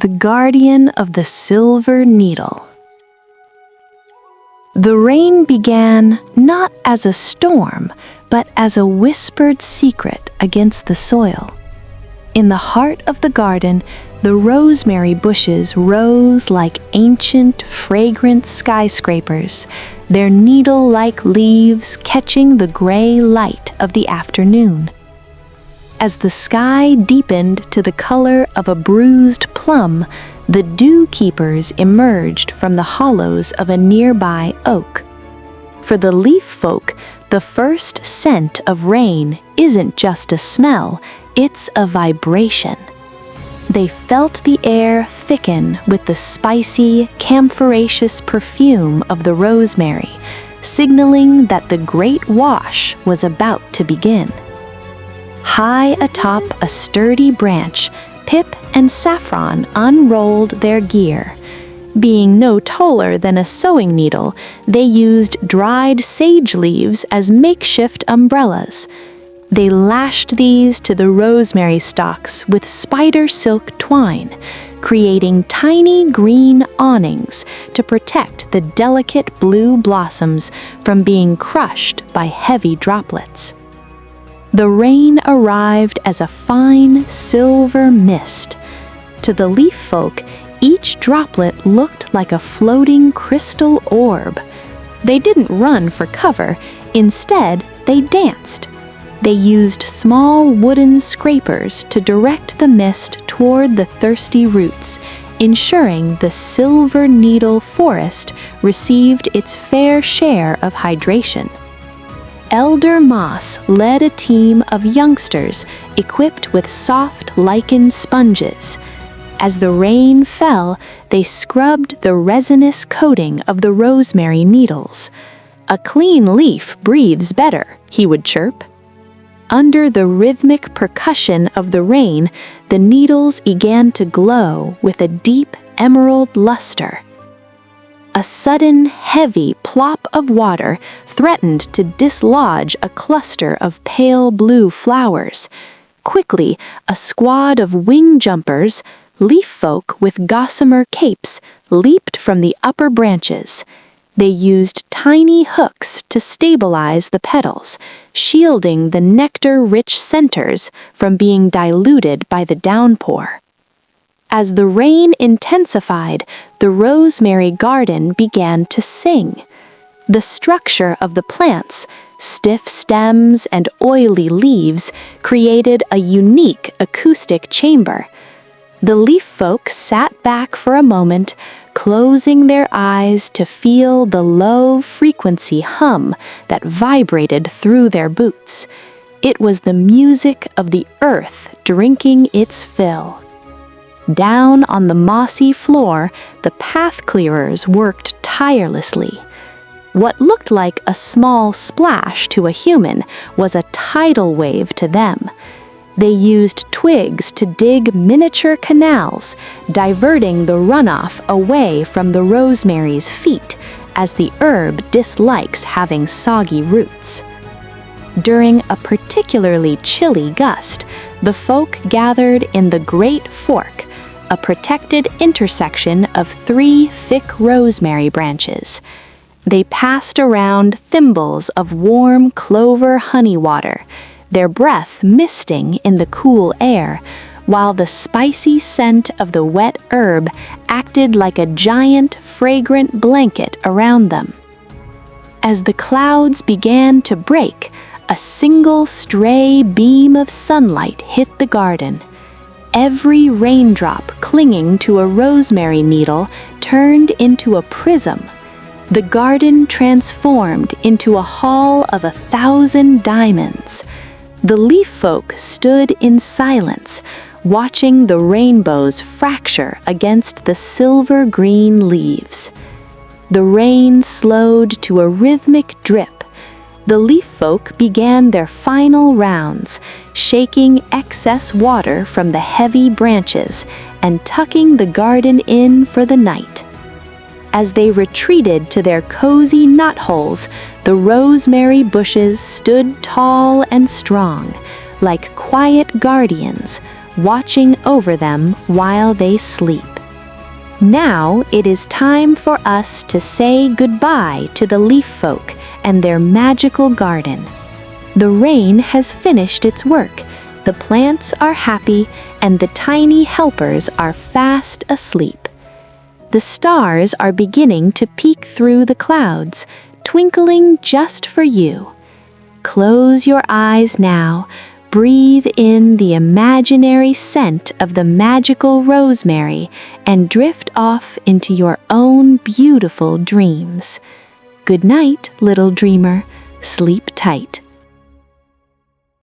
the guardian of the silver needle. The rain began not as a storm, but as a whispered secret against the soil. In the heart of the garden, the rosemary bushes rose like ancient, fragrant skyscrapers, their needle-like leaves catching the gray light of the afternoon. As the sky deepened to the color of a bruised plum, the dew keepers emerged from the hollows of a nearby oak. For the leaf folk, the first scent of rain isn't just a smell, it's a vibration. They felt the air thicken with the spicy, camphoraceous perfume of the rosemary, signaling that the great wash was about to begin. High atop a sturdy branch, Pip and Saffron unrolled their gear. Being no taller than a sewing needle, they used dried sage leaves as makeshift umbrellas. They lashed these to the rosemary stalks with spider silk twine, creating tiny green awnings to protect the delicate blue blossoms from being crushed by heavy droplets. The rain arrived as a fine silver mist. To the leaf folk, each droplet looked like a floating crystal orb. They didn't run for cover, instead they danced. They used small wooden scrapers to direct the mist toward the thirsty roots, ensuring the silver needle forest received its fair share of hydration. Elder Moss led a team of youngsters equipped with soft lichen sponges. As the rain fell, they scrubbed the resinous coating of the rosemary needles. "A clean leaf breathes better," he would chirp. Under the rhythmic percussion of the rain, the needles began to glow with a deep emerald luster. A sudden, heavy plop of water threatened to dislodge a cluster of pale blue flowers. Quickly, a squad of wing jumpers, leaf folk with gossamer capes, leaped from the upper branches. They used tiny hooks to stabilize the petals, shielding the nectar-rich centers from being diluted by the downpour. As the rain intensified, the rosemary garden began to sing. The structure of the plants, stiff stems and oily leaves, created a unique acoustic chamber. The leaf folk sat back for a moment, closing their eyes to feel the low-frequency hum that vibrated through their boots. It was the music of the earth drinking its fill. Down on the mossy floor, the path clearers worked tirelessly. What looked like a small splash to a human was a tidal wave to them. They used twigs to dig miniature canals, diverting the runoff away from the rosemary's feet, as the herb dislikes having soggy roots. During a particularly chilly gust, the folk gathered in the Great Fork, a protected intersection of 3 thick rosemary branches. They passed around thimbles of warm clover-honey water, their breath misting in the cool air, while the spicy scent of the wet herb acted like a giant, fragrant blanket around them. As the clouds began to break, a single stray beam of sunlight hit the garden. Every raindrop clinging to a rosemary needle turned into a prism. The garden transformed into a hall of 1,000 diamonds. The leaf folk stood in silence, watching the rainbows fracture against the silver-green leaves. The rain slowed to a rhythmic drip. The leaf folk began their final rounds, shaking excess water from the heavy branches and tucking the garden in for the night. As they retreated to their cozy knotholes, the rosemary bushes stood tall and strong, like quiet guardians, watching over them while they sleep. Now it is time for us to say goodbye to the leaf folk and their magical garden. The rain has finished its work, the plants are happy, and the tiny helpers are fast asleep. The stars are beginning to peek through the clouds, twinkling just for you. Close your eyes now, breathe in the imaginary scent of the magical rosemary, and drift off into your own beautiful dreams. Good night, little dreamer. Sleep tight.